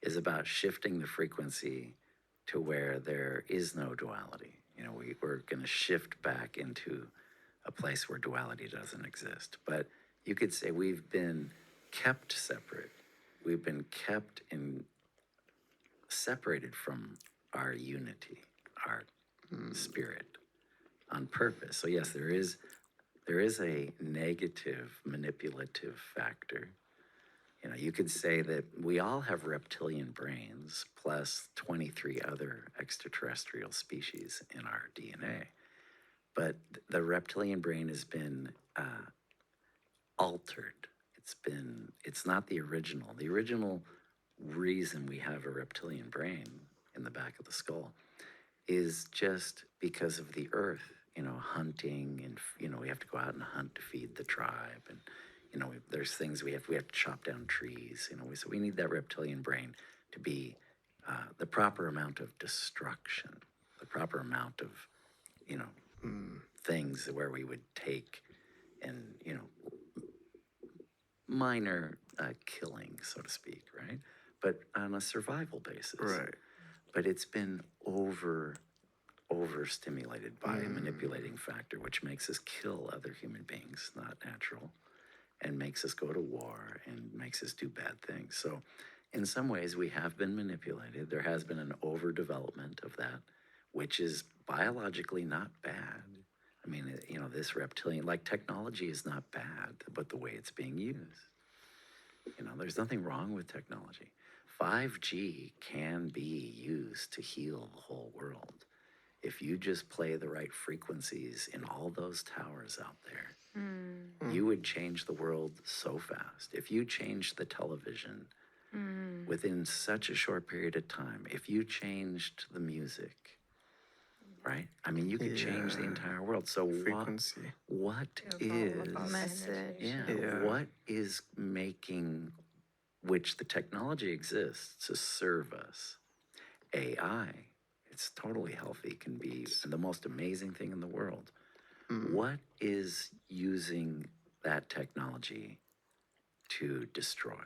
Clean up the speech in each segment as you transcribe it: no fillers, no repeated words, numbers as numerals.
is about shifting the frequency to where there is no duality. We're going to shift back into a place where duality doesn't exist. But you could say we've been kept separate. We've been kept in separated from our unity, our spirit, on purpose. So yes, there is a negative manipulative factor. You could say that we all have reptilian brains plus 23 other extraterrestrial species in our DNA. But the reptilian brain has been altered. It's not the original. The original reason we have a reptilian brain in the back of the skull is just because of the earth, hunting, and we have to go out and hunt to feed the tribe, and there's things we have to chop down trees, so we need that reptilian brain to be the proper amount of destruction, the proper amount of things where we would take and minor killing, so to speak, right? But on a survival basis. Right. But it's been overstimulated by a manipulating factor, which makes us kill other human beings, not natural, and makes us go to war and makes us do bad things. So in some ways we have been manipulated. There has been an overdevelopment of that, which is biologically not bad. I mean, this reptilian, like technology is not bad, but the way it's being used. There's nothing wrong with technology. 5G can be used to heal the whole world. If you just play the right frequencies in all those towers out there, you would change the world so fast. If you changed the television within such a short period of time, if you changed the music, right? I mean, you could change the entire world. So frequency. What is message? What is making, which the technology exists to serve us? AI, it's totally healthy, can be the most amazing thing in the world. What is using that technology to destroy?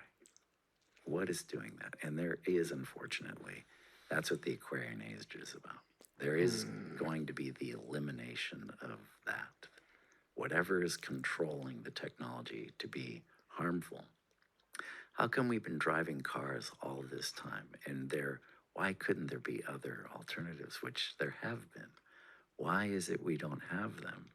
What is doing that? And there is, unfortunately, that's what the Aquarian Age is about. There is going to be the elimination of that. Whatever is controlling the technology to be harmful. How come we've been driving cars all this time and why couldn't there be other alternatives, which there have been? Why is it we don't have them?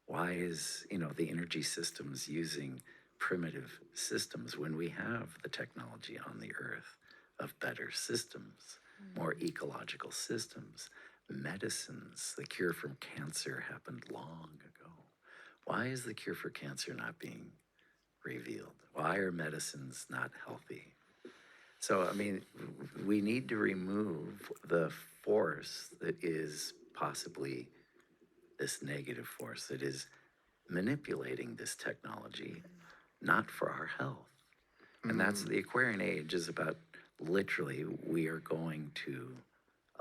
Why is, the energy systems using primitive systems when we have the technology on the earth of better systems, more ecological systems, medicines? The cure from cancer happened long ago. Why is the cure for cancer not being revealed? Why are medicines not healthy? So, I mean, we need to remove the force that is possibly this negative force that is manipulating this technology, not for our health. And that's the Aquarian Age is about. Literally, we are going to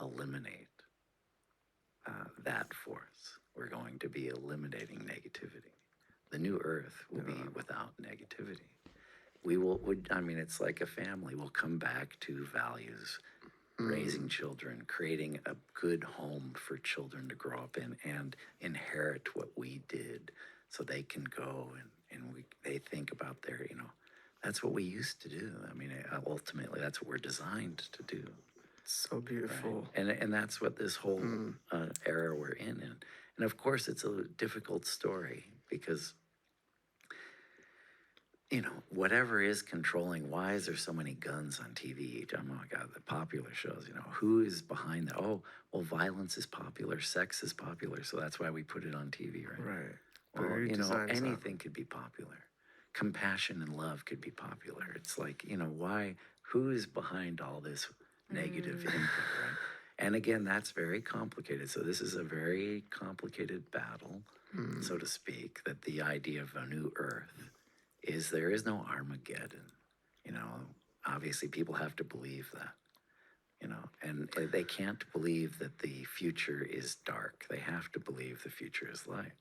eliminate that force. We're going to be eliminating negativity. The new earth will be without negativity. It's like a family. We'll come back to values, raising children, creating a good home for children to grow up in and inherit what we did so they can go and they think about their, that's what we used to do. I mean, ultimately, that's what we're designed to do. So beautiful. Right? And that's what this whole era we're in. And of course, it's a difficult story because, whatever is controlling, why is there so many guns on TV? Oh my God, the popular shows, who is behind that? Oh, well, violence is popular, sex is popular, so that's why we put it on TV, right? Right. Well, anything could be popular. Compassion and love could be popular. It's like, why, who is behind all this negative input, right? And again, that's very complicated. So this is a very complicated battle, so to speak, that the idea of a new earth is there is no Armageddon. Obviously people have to believe that, and they can't believe that the future is dark. They have to believe the future is light.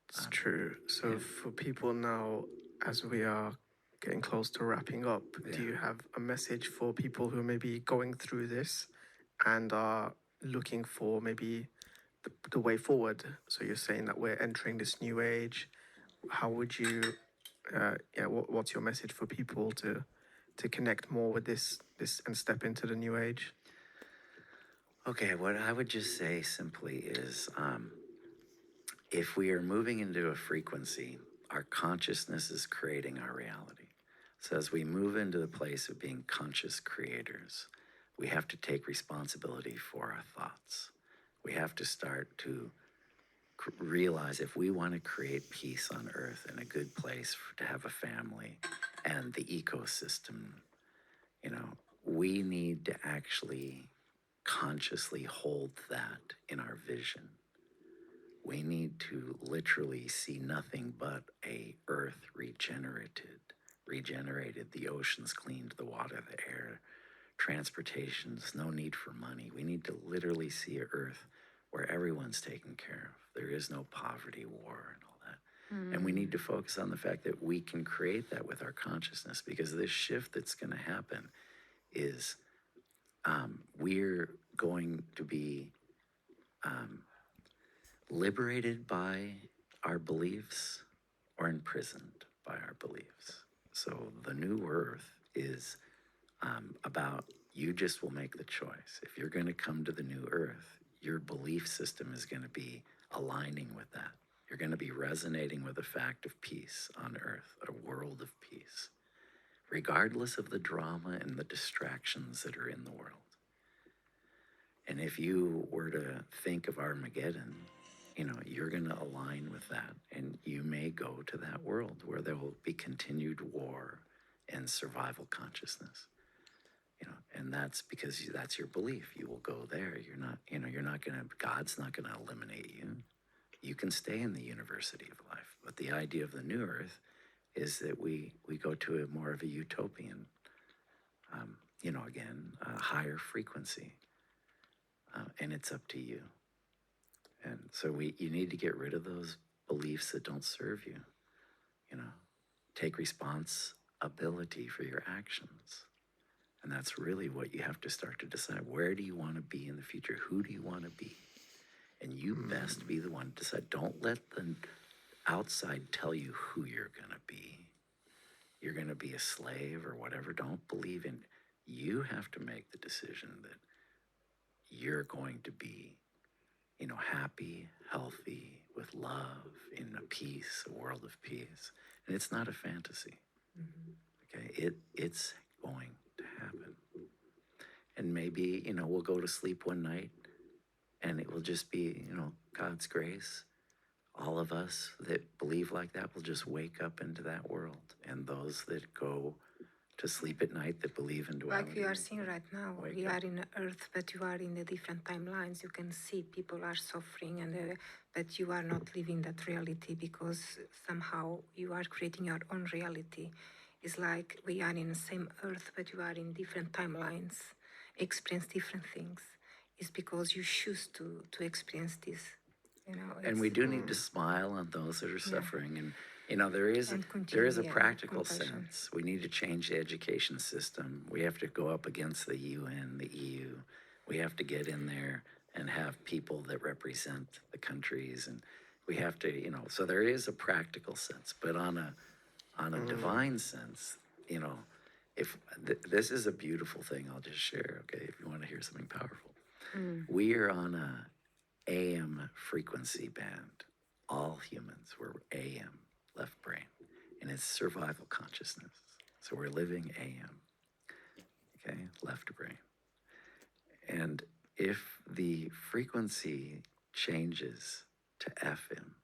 It's true. So for people now, as we are getting close to wrapping up. Do Yeah. you have a message for people who may be going through this and are looking for maybe the way forward? So you're saying that we're entering this new age. How would you, what's your message for people to connect more with this and step into the new age? Okay, what I would just say simply is if we are moving into a frequency, our consciousness is creating our reality. So as we move into the place of being conscious creators, we have to take responsibility for our thoughts. We have to start to realize if we want to create peace on earth and a good place to have a family and the ecosystem, we need to actually consciously hold that in our vision. We need to literally see nothing but a earth regenerated, the oceans cleaned, the water, the air, transportations, no need for money. We need to literally see a earth where everyone's taken care of. There is no poverty, war, and all that. And we need to focus on the fact that we can create that with our consciousness, because this shift that's going to happen is we're going to be liberated by our beliefs or imprisoned by our beliefs. So the new earth is about you just will make the choice. If you're going to come to the new earth, your belief system is going to be aligning with that. You're going to be resonating with the fact of peace on earth, a world of peace, regardless of the drama and the distractions that are in the world. And if you were to think of Armageddon, you're going to align with that. And you may go to that world where there will be continued war and survival consciousness. And that's because that's your belief. You will go there. You're not going to, God's not going to eliminate you. You can stay in the university of life. But the idea of the new earth is that we go to a more of a utopian, again, a higher frequency. And it's up to you. And so you need to get rid of those beliefs that don't serve you. Take responsibility for your actions. And that's really what you have to start to decide. Where do you want to be in the future? Who do you want to be? And you best be the one to decide. Don't let the outside tell you who you're going to be. You're going to be a slave or whatever. Don't believe in. You have to make the decision that you're going to be, happy, healthy, with love, in a peace, a world of peace. And it's not a fantasy. Okay, it's going to happen. And maybe, we'll go to sleep one night and it will just be, God's grace. All of us that believe like that will just wake up into that world. And those that go to sleep at night that believe in duality. Like we are seeing right now, we are in Earth, but you are in the different timelines. You can see people are suffering, but you are not living that reality because somehow you are creating your own reality. It's like we are in the same Earth, but you are in different timelines, experience different things. It's because you choose to experience this. And we do need to smile on those that are suffering. And, there is a practical sense. We need to change the education system. We have to go up against the UN, the EU. We have to get in there and have people that represent the countries. And we have to, so there is a practical sense. But on a divine sense, if this is a beautiful thing, I'll just share, okay, if you want to hear something powerful. We are on a AM frequency band. All humans were AM, left brain, and it's survival consciousness. So we're living AM, okay, left brain. And if the frequency changes to FM,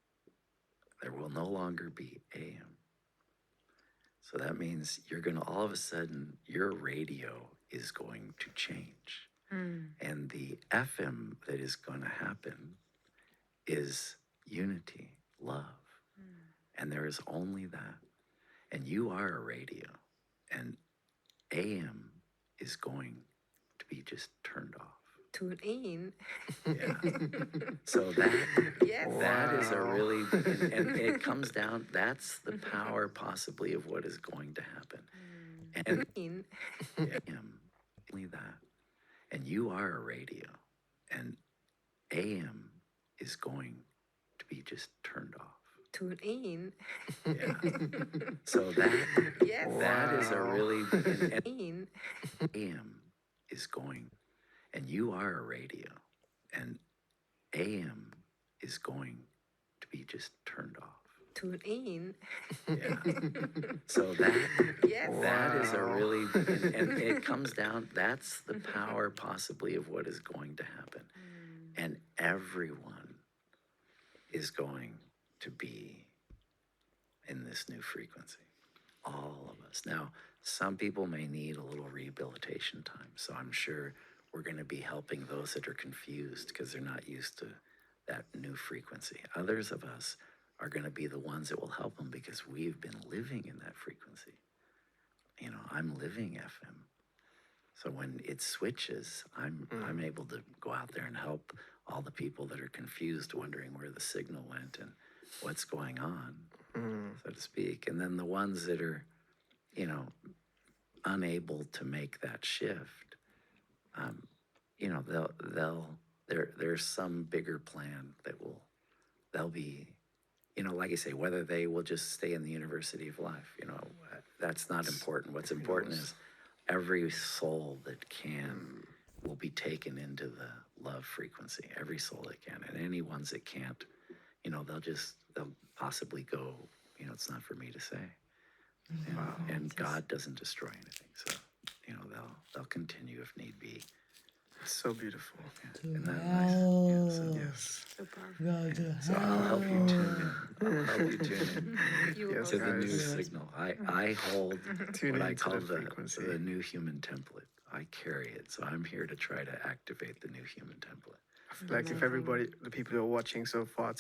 there will no longer be AM. So that means you're going to, all of a sudden, your radio is going to change. And the FM that is going to happen is unity, love. And there is only that. And you are a radio. And AM is going to be just turned off. Tune in. Yeah. So that Yes. that is a Wow. really and it comes down. That's the power possibly of what is going to happen. And In. AM, only that. And you are a radio, and AM is going to be just turned off. Tune in. Yeah. So that Yes. that is a Wow. really and In. AM is going, and you are a radio, and AM is going to be just turned off. Tune in. Yeah. So that Yes. that is a Wow. really and it comes down. That's the power possibly of what is going to happen, and everyone is going to be in this new frequency. All of us. Now, some people may need a little rehabilitation time, so I'm sure we're going to be helping those that are confused because they're not used to that new frequency. Others of us are going to be the ones that will help them because we've been living in that frequency. You know, I'm living FM. So when it switches, I'm able to go out there and help all the people that are confused, wondering where the signal went and what's going on, so to speak. And then the ones that are, you know, unable to make that shift, you know, there's some bigger plan that they'll be, you know, like I say, whether they will just stay in the University of Life, you know, that's not important. What's important is every soul that can will be taken into the love frequency, every soul that can. And any ones that can't, you know, they'll possibly go, you know, it's not for me to say. And God doesn't destroy anything. So, you know, they'll continue if need be. So beautiful. Isn't that nice? Yeah, so, Yes. So powerful. Go to so I'll help you hell. tune in. I'll help you tune You Yes, in to the new guys. signal. I hold Tune what I into call the frequency. the new human template. I carry it. So I'm here to try to activate the new human template. I feel like if everybody, the people who are watching so far